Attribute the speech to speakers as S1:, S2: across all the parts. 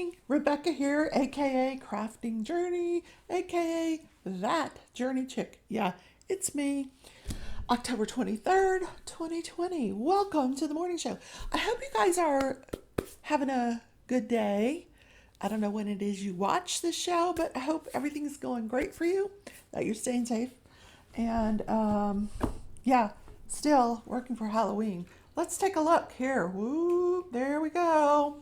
S1: morning. Rebecca here, aka Crafting Journey, aka That Journey Chick. Yeah, it's me. October 23rd, 2020. Welcome to the morning show. I hope you guys are having a good day. I don't know when it is you watch this show, but I hope everything's going great for you, that you're staying safe. And yeah, still working for Halloween. Let's take a look here. Woo, there we go.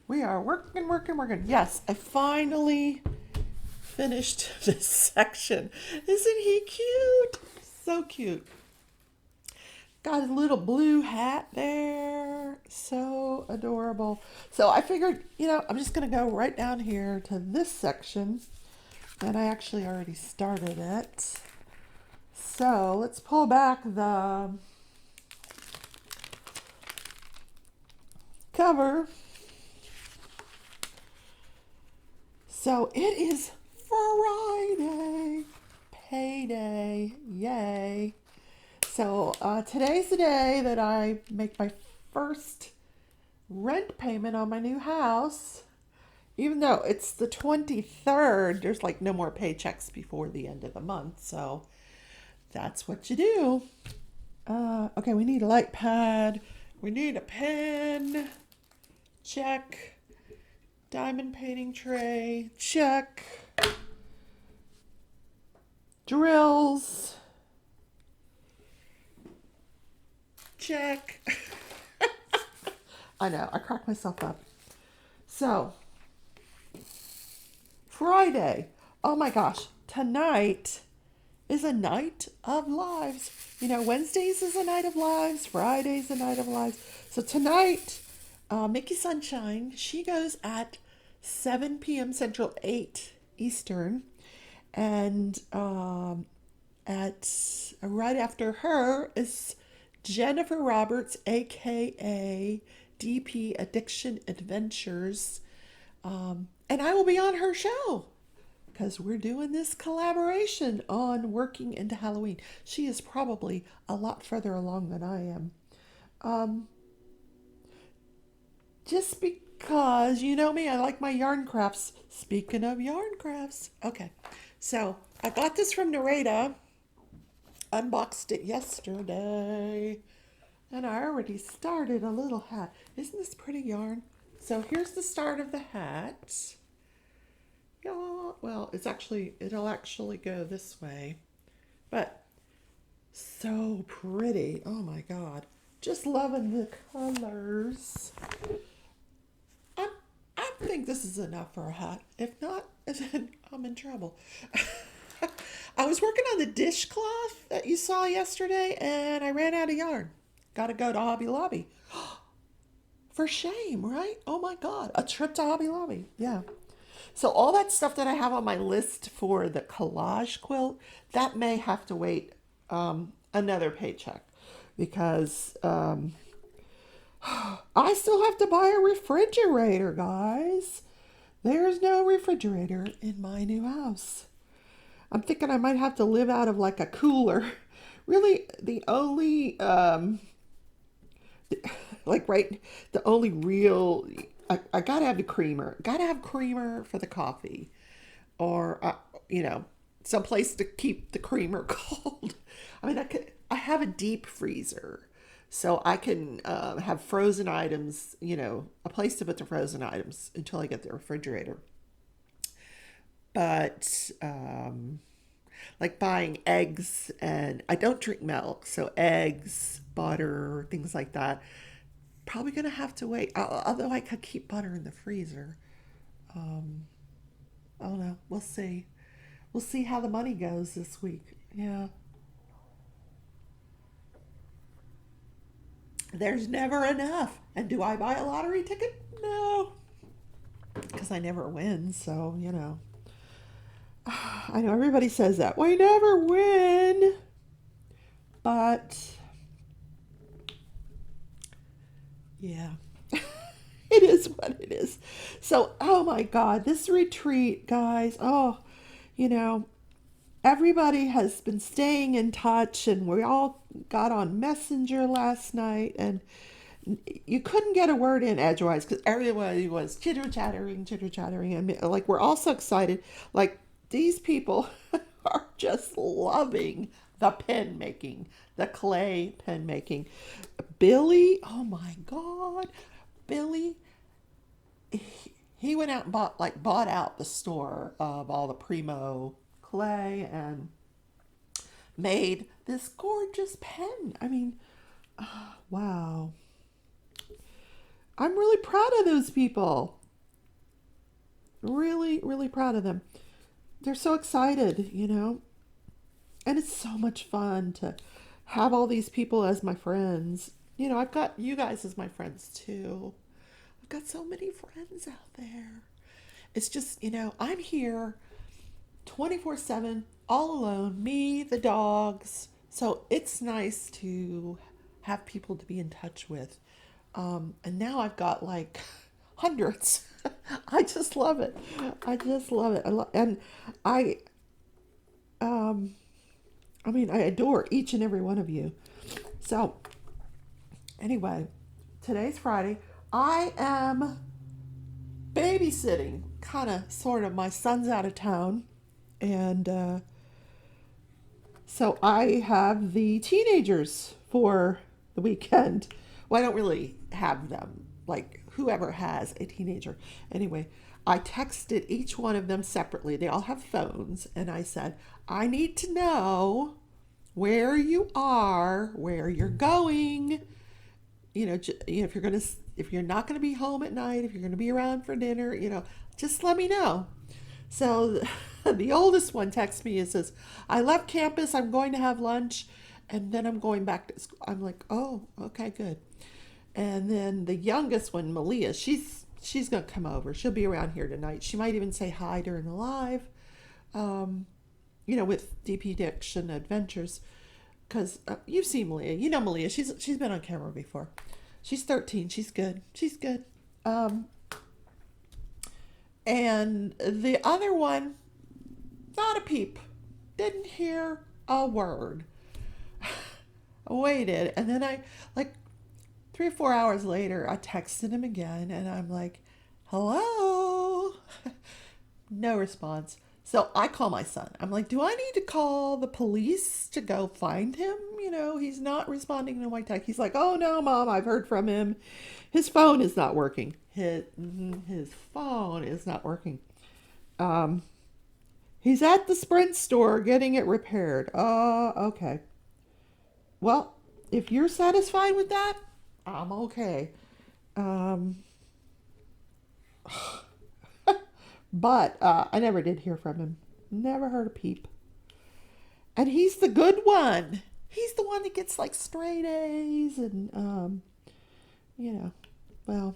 S1: We are working, working, working. Yes, I finally finished this section. Isn't he cute? So cute. Got a little blue hat there. So adorable. So I figured, I'm just going to go right down here to this section. And I actually already started it. So let's pull back the cover. So it is Friday, payday, yay. So today's the day that I make my first rent payment on my new house. Even though it's the 23rd, there's like no more paychecks before the end of the month. So that's what you do. Okay, we need a light pad. We need a pen. Check. Diamond painting tray, check. Drills, check. I know, I cracked myself up. So, Friday. Oh my gosh, tonight is a night of lives. Wednesdays is a night of lives, Friday's a night of lives. So tonight, Mickey Sunshine, she goes at 7 p.m. Central, 8 Eastern, and at right after her is Jennifer Roberts, aka DP Addiction Adventures, and I will be on her show because we're doing this collaboration on working into Halloween. She is probably a lot further along than I am. Just because, you know me, I like my yarn crafts. Speaking of yarn crafts. Okay, so I got this from Nareda. Unboxed it yesterday. And I already started a little hat. Isn't this pretty yarn? So here's the start of the hat. Yeah, well, it'll actually go this way. But so pretty. Oh my God. Just loving the colors. I think this is enough for a hat. If not, then I'm in trouble. I was working on the dishcloth that you saw yesterday, and I ran out of yarn. Got to go to Hobby Lobby. For shame, right? Oh my God. A trip to Hobby Lobby. Yeah. So all that stuff that I have on my list for the collage quilt, that may have to wait another paycheck because I still have to buy a refrigerator, guys. There's no refrigerator in my new house. I'm thinking I might have to live out of like a cooler. Really, the only, the only real, I gotta have the creamer. Gotta have creamer for the coffee. Or, some place to keep the creamer cold. I mean, I have a deep freezer. So I can have frozen items, a place to put the frozen items until I get the refrigerator. But like buying eggs, and I don't drink milk, so eggs, butter, things like that. Probably gonna have to wait. Although I could keep butter in the freezer. I don't know. We'll see. We'll see how the money goes this week. Yeah. There's never enough. And do I buy a lottery ticket? No. Because I never win, so, I know everybody says that. We never win. But, yeah. It is what it is. So, oh my God, this retreat, guys. Oh, you know, everybody has been staying in touch, and we all got on Messenger last night, and You couldn't get a word in edgewise because everybody was chitter chattering, and like we're all so excited. Like these people are just loving the pen making, the clay pen making. Billy, oh my God, Billy, he went out and bought out the store of all the primo clay and made this gorgeous pen. I mean, wow. I'm really proud of those people. Really, really proud of them. They're so excited, you know? And it's so much fun to have all these people as my friends. You know, I've got you guys as my friends too. I've got so many friends out there. It's just, you know, I'm here 24/7, all alone, me, the dogs. So it's nice to have people to be in touch with. And now I've got like hundreds. I just love it. I just love it. And I, um, I mean, I adore each and every one of you. So, anyway, today's Friday. I am babysitting, kind of, sort of. My son's out of town. And so I have the teenagers for the weekend. Well, I don't really have them, like whoever has a teenager. Anyway, I texted each one of them separately. They all have phones. And I said, I need to know where you are, where you're going. You know, if you're not gonna be home at night, if you're gonna be around for dinner, you know, just let me know. So the oldest one texts me and says, I left campus, I'm going to have lunch, and then I'm going back to school. I'm like, oh, okay, good. And then the youngest one, Malia, she's gonna come over. She'll be around here tonight. She might even say hi during the live, you know, with DP Diction Adventures. Because you've seen Malia. You know Malia. She's been on camera before. She's 13. She's good. She's good. And the other one, not a peep. Didn't hear a word. Waited. And then like 3 or 4 hours later, I texted him again. And I'm like, hello? No response. So I call my son. I'm like, do I need to call the police to go find him? You know, he's not responding to my text. He's like, oh no, Mom, I've heard from him. His phone is not working. His phone is not working. He's at the Sprint store getting it repaired. Okay. Well, if you're satisfied with that, I'm okay. Um, but I never did hear from him. Never heard a peep. And he's the good one. He's the one that gets like straight A's and, you know, well.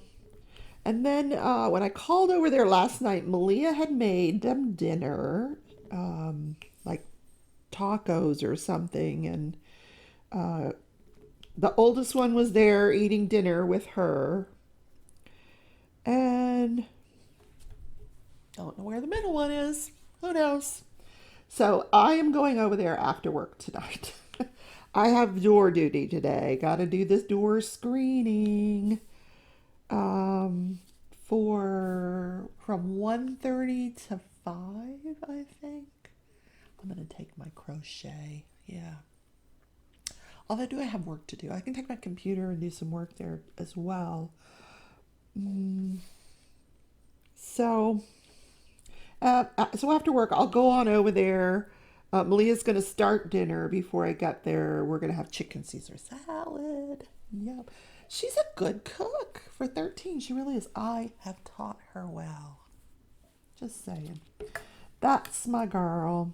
S1: And then when I called over there last night, Malia had made them dinner, like tacos or something. And the oldest one was there eating dinner with her. And don't know where the middle one is. Who knows? So I am going over there after work tonight. I have door duty today. Got to do this door screening. For from 1:30 to 5, I think. I'm going to take my crochet. Yeah. Although, do I have work to do? I can take my computer and do some work there as well. So after work, I'll go on over there. Malia's going to start dinner before I get there. We're going to have chicken Caesar salad. Yep. She's a good cook for 13. She really is. I have taught her well. Just saying. That's my girl.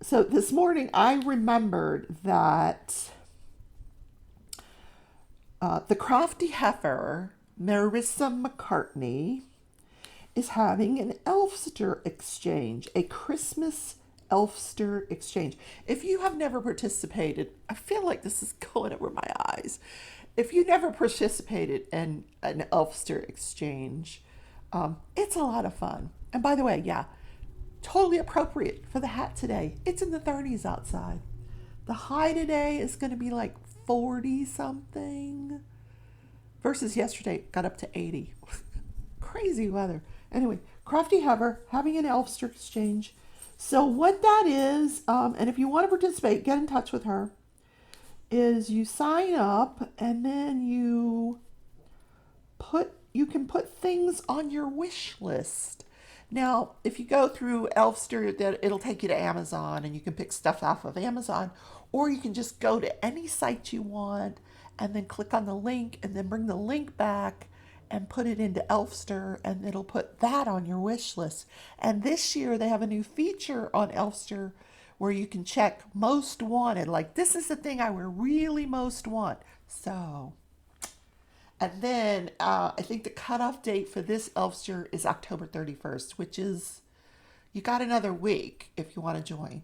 S1: So this morning I remembered that the crafty heifer, Marissa McCartney, is having an Elfster exchange, a Christmas Elfster exchange. If you have never participated, I feel like this is going over my eyes. If you never participated in an Elfster exchange, it's a lot of fun. And by the way, yeah, totally appropriate for the hat today. It's in the 30s outside. The high today is going to be like 40 something. versus yesterday, got up to 80. Crazy weather. Anyway, Crafty Hover having an Elfster exchange. So what that is, and if you want to participate, get in touch with her, is you sign up and then you can put things on your wish list. Now, if you go through Elfster, it'll take you to Amazon and you can pick stuff off of Amazon, or you can just go to any site you want and then click on the link and then bring the link back and put it into Elfster and it'll put that on your wish list. And this year they have a new feature on Elfster where you can check most wanted. Like, this is the thing I would really most want. So, and then I think the cutoff date for this Elfster is October 31st, which is, you got another week if you want to join.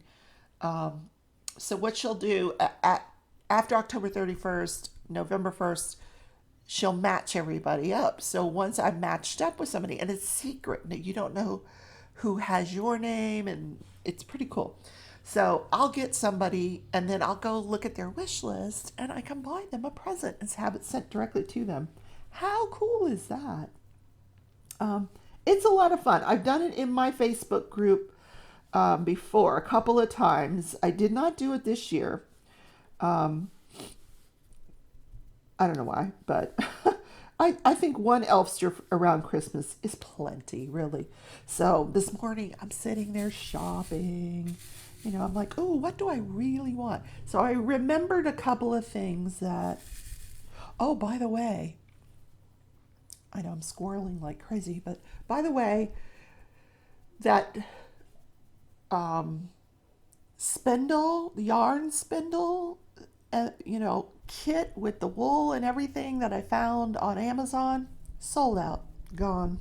S1: So what she'll do after October 31st, November 1st, she'll match everybody up. So once I've matched up with somebody, and it's secret, you don't know who has your name, and it's pretty cool. So I'll get somebody, and then I'll go look at their wish list, and I can buy them a present and have it sent directly to them. How cool is that? It's a lot of fun. I've done it in my Facebook group before a couple of times. I did not do it this year. I don't know why, but I think one Elfster around Christmas is plenty, really. So this morning I'm sitting there shopping. I'm like, oh, what do I really want? So I remembered a couple of things that, oh, by the way, I know I'm squirreling like crazy, but by the way, that spindle, the yarn spindle, kit with the wool and everything that I found on Amazon, sold out, gone.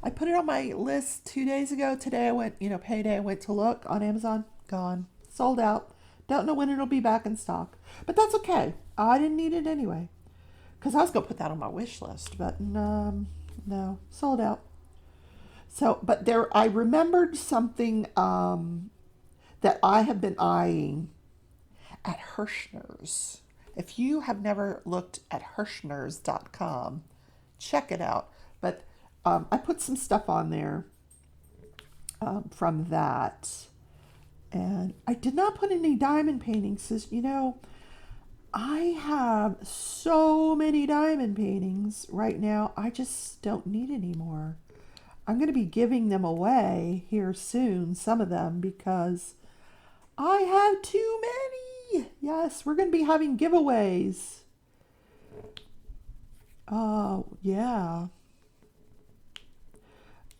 S1: I put it on my list 2 days ago. Today I went, payday, I went to look on Amazon, gone, sold out. Don't know when it'll be back in stock, but that's okay. I didn't need it anyway, because I was going to put that on my wish list, but no, sold out. So, but I remembered something that I have been eyeing at Hirschner's. If you have never looked at Hirschners.com, check it out. But I put some stuff on there from that. And I did not put any diamond paintings. I have so many diamond paintings right now. I just don't need any more. I'm going to be giving them away here soon, some of them, because I have too many. Yes, we're going to be having giveaways. Oh, yeah.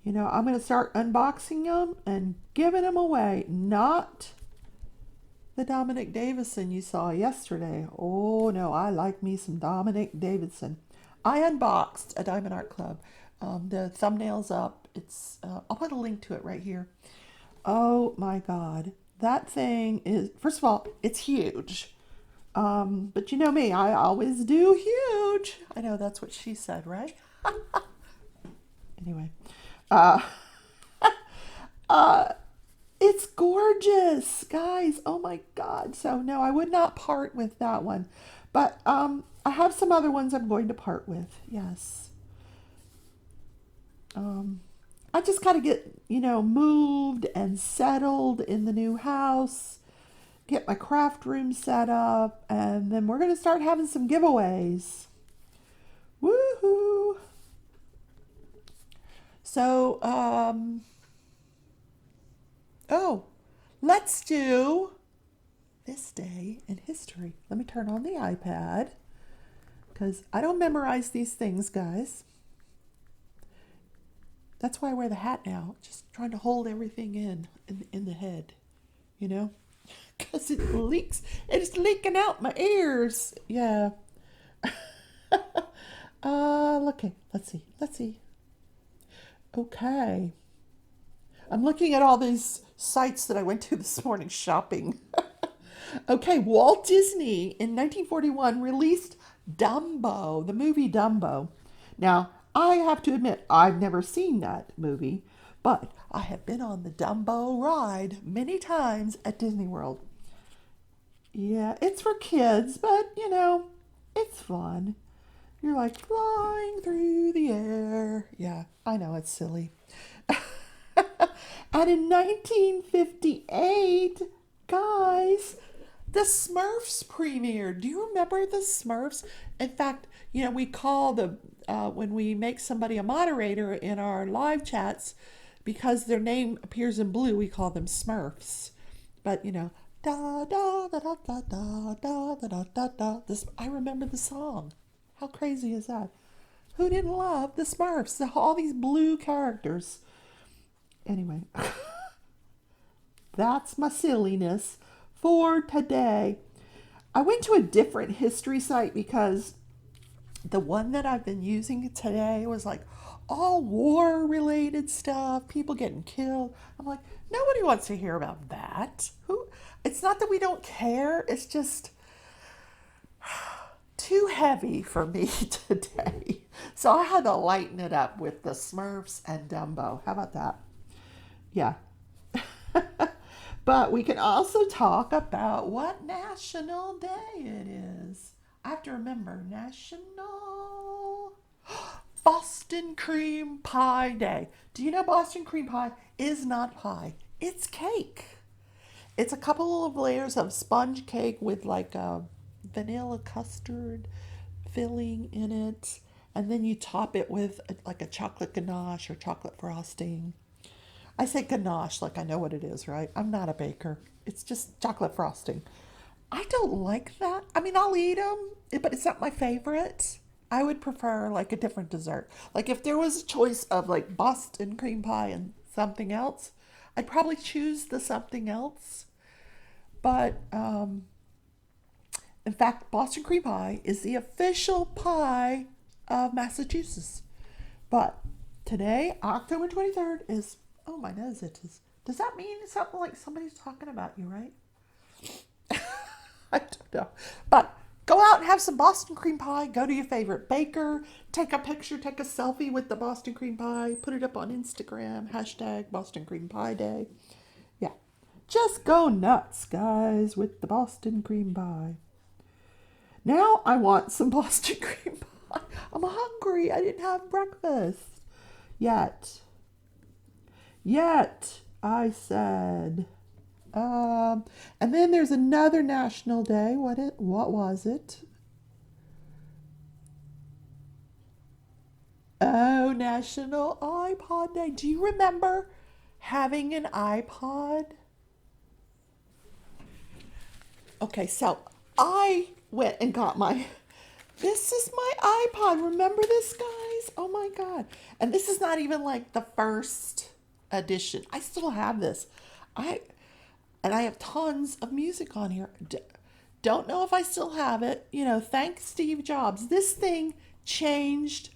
S1: I'm going to start unboxing them and giving them away. Not the Dominic Davison you saw yesterday. Oh, no, I like me some Dominic Davison. I unboxed a Diamond Art Club. The thumbnail's up. I'll put a link to it right here. Oh, my God. That thing is, first of all, it's huge. But you know me, I always do huge. I know that's what she said, right? Anyway. It's gorgeous, guys. Oh my God. So no, I would not part with that one. But I have some other ones I'm going to part with. Yes. I just got to get, moved and settled in the new house, get my craft room set up, and then we're going to start having some giveaways. Woohoo! So, let's do this day in history. Let me turn on the iPad, because I don't memorize these things, guys. That's why I wear the hat now, just trying to hold everything in the head, because it leaks. It's leaking out my ears. Yeah. Okay, let's see. Okay. I'm looking at all these sites that I went to this morning shopping. Okay, Walt Disney in 1941 released Dumbo, the movie Dumbo. Now, I have to admit, I've never seen that movie, but I have been on the Dumbo ride many times at Disney World. Yeah, it's for kids, but, it's fun. You're like flying through the air. Yeah, I know it's silly. And in 1958, guys, the Smurfs premiered. Do you remember the Smurfs? In fact, we call when we make somebody a moderator in our live chats, because their name appears in blue, we call them Smurfs. But, da da da da da da da da da da. This, I remember the song. How crazy is that? Who didn't love the Smurfs? All these blue characters. Anyway, that's my silliness for today. I went to a different history site because the one that I've been using today was like all war related stuff, people getting killed. I'm like, nobody wants to hear about that. Who? It's not that we don't care, it's just too heavy for me today. So I had to lighten it up with the Smurfs and Dumbo. How about that? Yeah. But we can also talk about what national day it is. I have to remember National Boston Cream Pie Day. Do you know Boston Cream Pie is not pie? It's cake. It's a couple of layers of sponge cake with like a vanilla custard filling in it. And then you top it with like a chocolate ganache or chocolate frosting. I say ganache like I know what it is, right? I'm not a baker. It's just chocolate frosting. I don't like that. I mean, I'll eat them, but it's not my favorite. I would prefer like a different dessert. Like if there was a choice of like Boston cream pie and something else, I'd probably choose the something else. But in fact, Boston cream pie is the official pie of Massachusetts. But today, October 23rd, is, oh, my nose itches. Does that mean something like somebody's talking about you, right? I don't know. But go out and have some Boston cream pie. Go to your favorite baker. Take a picture, take a selfie with the Boston cream pie. Put it up on Instagram. Hashtag Boston cream pie day. Yeah. Just go nuts, guys, with the Boston cream pie. Now I want some Boston cream pie. I'm hungry. I didn't have breakfast yet. Yet, I said. And then there's another national day. What was it? Oh, National iPod Day. Do you remember having an iPod? Okay, so I went and got this is my iPod. Remember this, guys? Oh my God. And this is not even like the first edition. I still have this. I have tons of music on here. Don't know if I still have it. Thanks Steve Jobs. This thing changed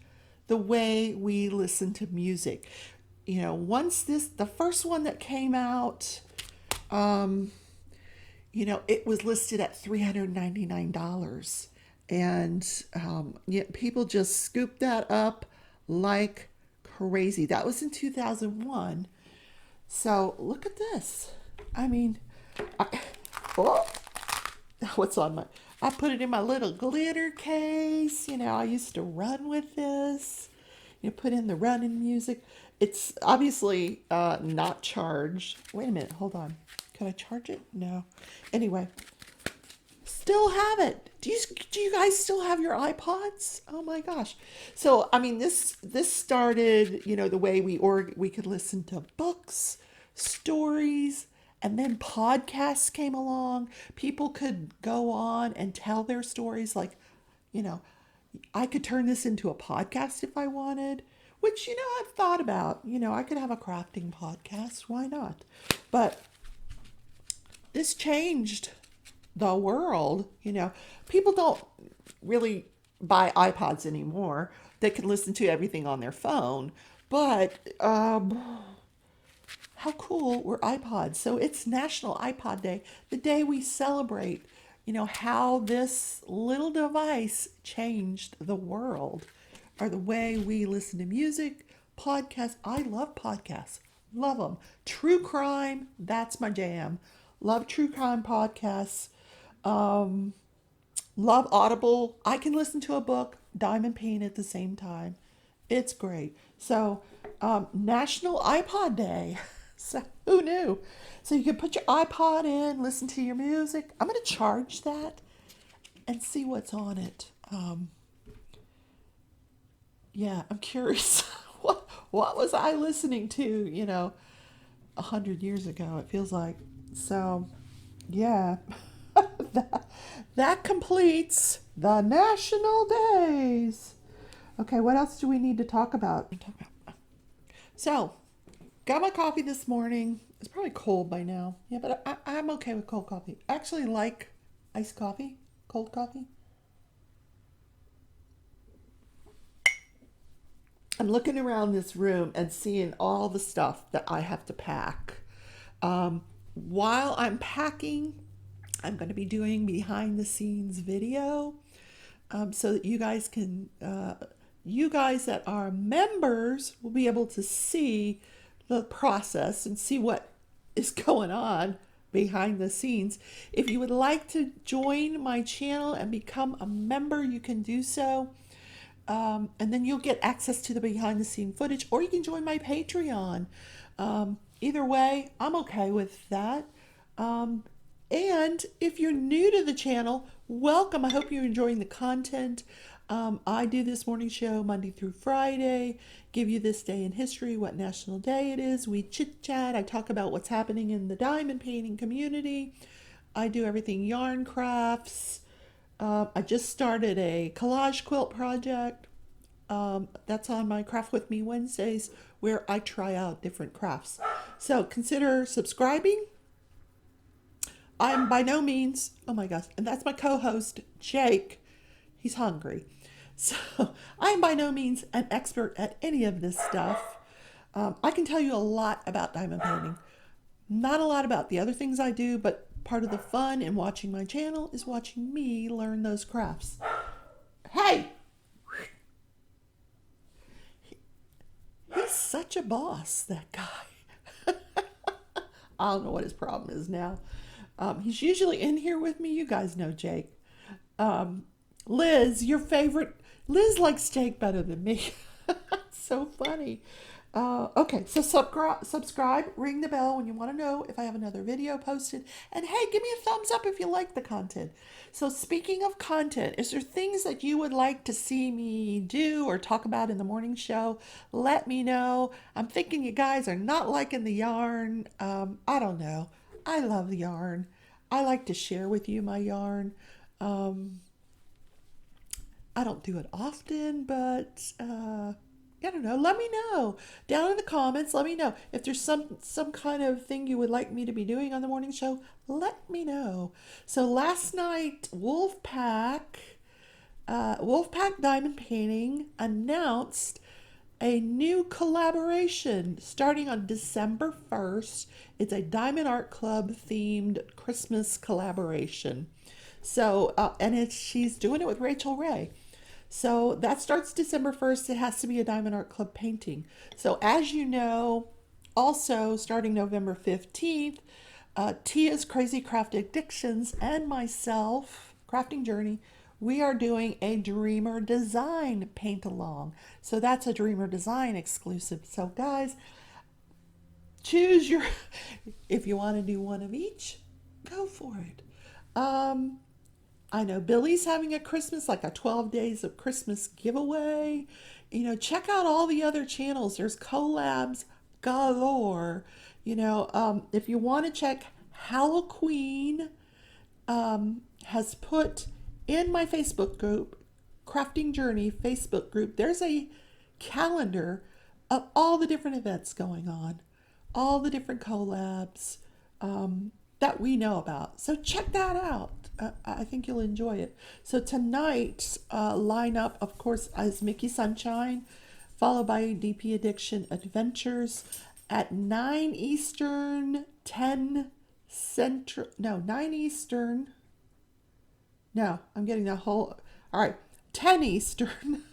S1: the way we listen to music. Once the first one that came out, it was listed at $399. And people just scooped that up like crazy. That was in 2001. So look at this. I mean, what's on I put it in my little glitter case. I used to run with this. Put in the running music. It's obviously not charged. Wait a minute, hold on. Can I charge it? No. Anyway, still have it. Do you guys still have your iPods? Oh my gosh. So I mean, this started, the way we could listen to books, stories, and then podcasts came along. People could go on and tell their stories. Like, I could turn this into a podcast if I wanted, which, I've thought about. I could have a crafting podcast. Why not? But this changed the world. People don't really buy iPods anymore. They can listen to everything on their phone. But how cool were iPods? So it's National iPod Day, the day we celebrate, how this little device changed the world, or the way we listen to music, podcasts. I love podcasts. Love them. True crime, that's my jam. Love true crime podcasts. Love Audible. I can listen to a book diamond paint at the same time. It's great. So, National iPod Day. So, who knew? So, you can put your iPod in, listen to your music. I'm going to charge that and see what's on it. Yeah, I'm curious. What was I listening to, 100 years ago, it feels like. So, yeah. that completes the national days. Okay, what else do we need to talk about? So, got my coffee this morning. It's probably cold by now. Yeah, but I'm okay with cold coffee. I actually like iced coffee, cold coffee. I'm looking around this room and seeing all the stuff that I have to pack. While I'm packing, I'm going to be doing behind the scenes video, so that you guys that are members will be able to see the process and see what is going on behind the scenes. If you would like to join my channel and become a member, you can do so. And then you'll get access to the behind the scene footage, or you can join my Patreon. Either way, I'm okay with that. And if you're new to the channel, welcome. I hope you're enjoying the content. I do this morning show Monday through Friday, give you this day in history, what national day it is. We chit chat. I talk about what's happening in the diamond painting community. I do everything yarn crafts. I just started a collage quilt project. That's on my Craft With Me Wednesdays, where I try out different crafts. So consider subscribing. I'm by no means, oh my gosh, and that's my co-host, Jake. He's hungry. So I'm by no means an expert at any of this stuff. I can tell you a lot about diamond painting. Not a lot about the other things I do, but part of the fun in watching my channel is watching me learn those crafts. Hey! He's such a boss, that guy. I don't know what his problem is now. He's usually in here with me. You guys know Jake. Liz, your favorite. Liz likes Jake better than me. So funny. Okay, so subscribe, ring the bell when you want to know if I have another video posted. And hey, give me a thumbs up if you like the content. So speaking of content, is there things that you would like to see me do or talk about in the morning show? Let me know. I'm thinking you guys are not liking the yarn. I don't know. I love the yarn. I like to share with you my yarn. I don't do it often, but I don't know. Let me know down in the comments. Let me know if there's some kind of thing you would like me to be doing on the morning show. Let me know. So last night, Wolfpack Diamond Painting announced a new collaboration starting on December 1st. It's a Diamond Art Club themed Christmas collaboration. So, she's doing it with Rachel Ray. So that starts December 1st. It has to be a Diamond Art Club painting. So as you know, also starting November 15th, Tia's Crazy Craft Addictions and myself, Crafting Journey, we are doing a Dreamer Design paint along. So that's a Dreamer Design exclusive. So guys, choose your, if you want to do one of each, go for it. I know Billy's having a Christmas, like a 12 days of Christmas giveaway. Check out all the other channels. There's collabs galore. If you want to check, Halloween has put in my Facebook group, Crafting Journey Facebook group, there's a calendar of all the different events going on, all the different collabs that we know about. So check that out. I think you'll enjoy it. So tonight's lineup, of course, is Mickey Sunshine, followed by DP Addiction Adventures at 9 Eastern, 10 Central. No, 9 Eastern. No, I'm getting that whole. All right, 10 Eastern,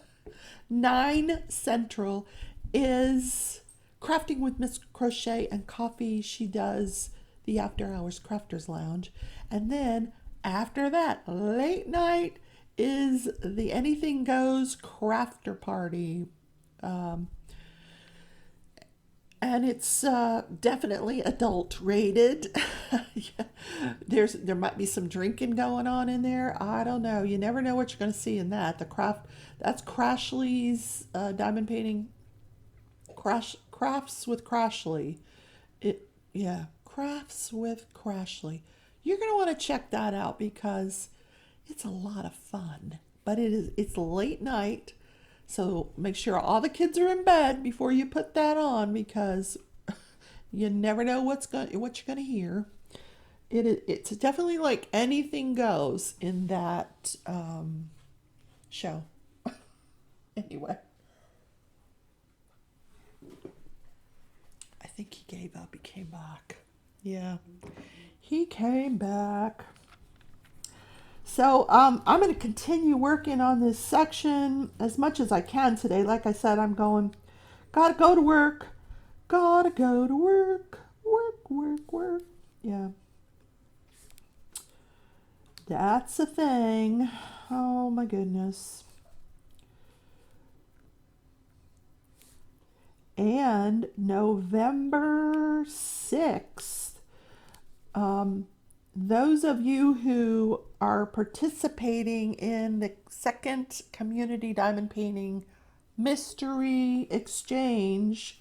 S1: 9 Central is Crafting with Miss Crochet and Coffee. She does the After Hours Crafters Lounge. And then after that, late night is the Anything Goes Crafter Party. Um, and it's definitely adult rated. Yeah. There might be some drinking going on in there. I don't know. You never know what you're going to see in that. That's Crashly's diamond painting. Crafts with Crashly. It yeah, Crafts with Crashly. You're going to want to check that out because it's a lot of fun. But it's late night. So make sure all the kids are in bed before you put that on because you never know what you're gonna hear. It's definitely like anything goes in that show. Anyway, I think he gave up. He came back. Yeah, he came back. So I'm going to continue working on this section as much as I can today. Like I said, gotta go to work, gotta go to work, work. Yeah, that's a thing. Oh my goodness. And November 6th, those of you who are participating in the second community diamond painting mystery exchange,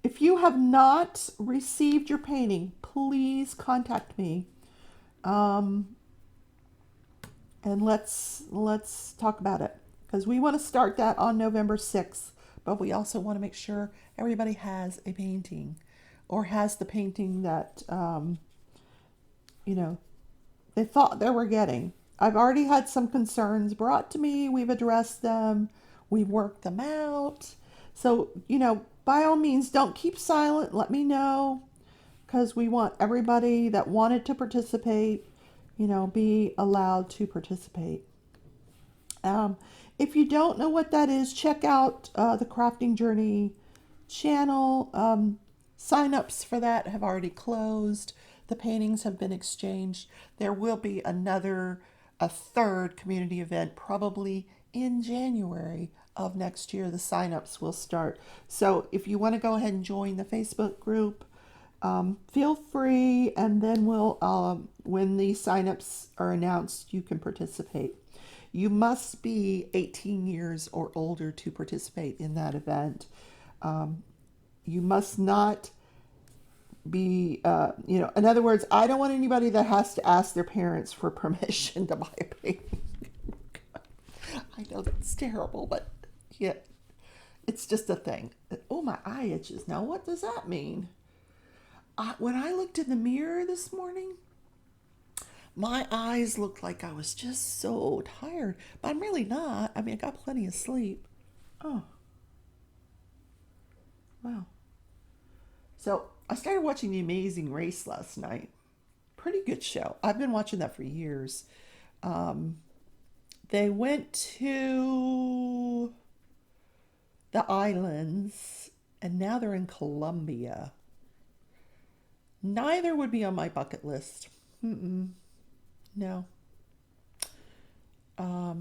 S1: if you have not received your painting, please contact me, and let's talk about it because we want to start that on November 6th, but we also want to make sure everybody has a painting or has the painting that you know they thought they were getting. I've already had some concerns brought to me. We've addressed them. We've worked them out. So, by all means, don't keep silent. Let me know because we want everybody that wanted to participate, be allowed to participate. If you don't know what that is, check out the Crafting Journey channel. Sign-ups for that have already closed. The paintings have been exchanged. There will be a third community event probably in January of next year. The sign-ups will start. So if you want to go ahead and join the Facebook group, feel free, and then when the sign-ups are announced, you can participate. You must be 18 years or older to participate in that event. You must not be, in other words, I don't want anybody that has to ask their parents for permission to buy a painting. I know that's terrible, but yeah, it's just a thing. Oh, my eye itches. Now, what does that mean? When I looked in the mirror this morning, my eyes looked like I was just so tired, but I'm really not. I mean, I got plenty of sleep. Oh, wow. So I started watching The Amazing Race last night. Pretty good show. I've been watching that for years. They went to the islands, and now they're in Colombia. Neither would be on my bucket list. No. I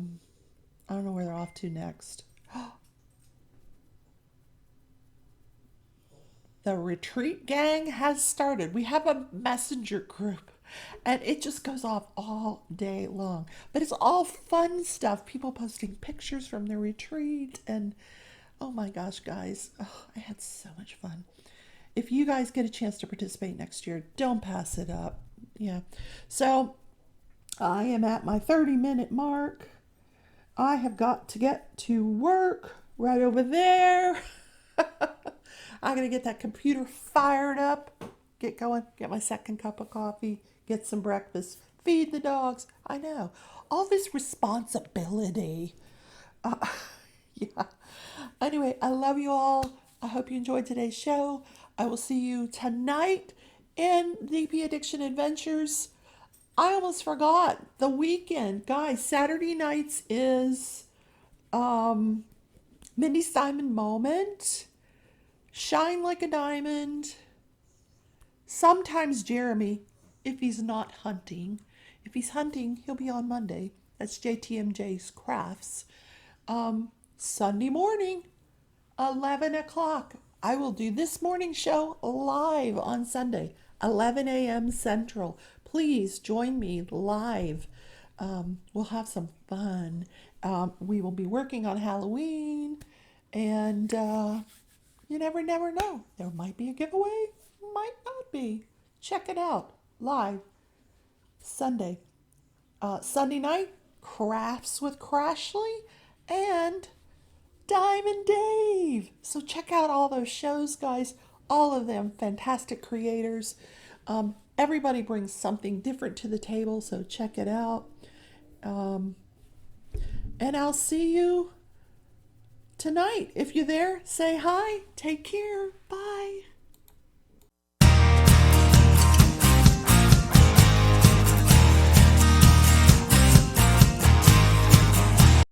S1: don't know where they're off to next. The retreat gang has started. We have a messenger group and it just goes off all day long. But it's all fun stuff. People posting pictures from their retreat and oh my gosh, guys, I had so much fun. If you guys get a chance to participate next year, don't pass it up. Yeah. So I am at my 30-minute mark. I have got to get to work right over there. I gotta get that computer fired up, get going, get my second cup of coffee, get some breakfast, feed the dogs. I know. All this responsibility. Yeah. Anyway, I love you all. I hope you enjoyed today's show. I will see you tonight in DP Addiction Adventures. I almost forgot the weekend. Guys, Saturday nights is Mindy Simon Moment. Shine Like a Diamond. Sometimes Jeremy, if he's not hunting. If he's hunting, he'll be on Monday. That's JTMJ's Crafts. Sunday morning, 11 o'clock. I will do this morning show live on Sunday, 11 a.m. Central. Please join me live. We'll have some fun. We will be working on Halloween, and you never know. There might be a giveaway, might not be. Check it out live Sunday. Sunday night, Crafts with Crashly and Diamond Dave. So check out all those shows, guys. All of them fantastic creators. Everybody brings something different to the table, so check it out. And I'll see you tonight. If you're there, say hi. Take care. Bye.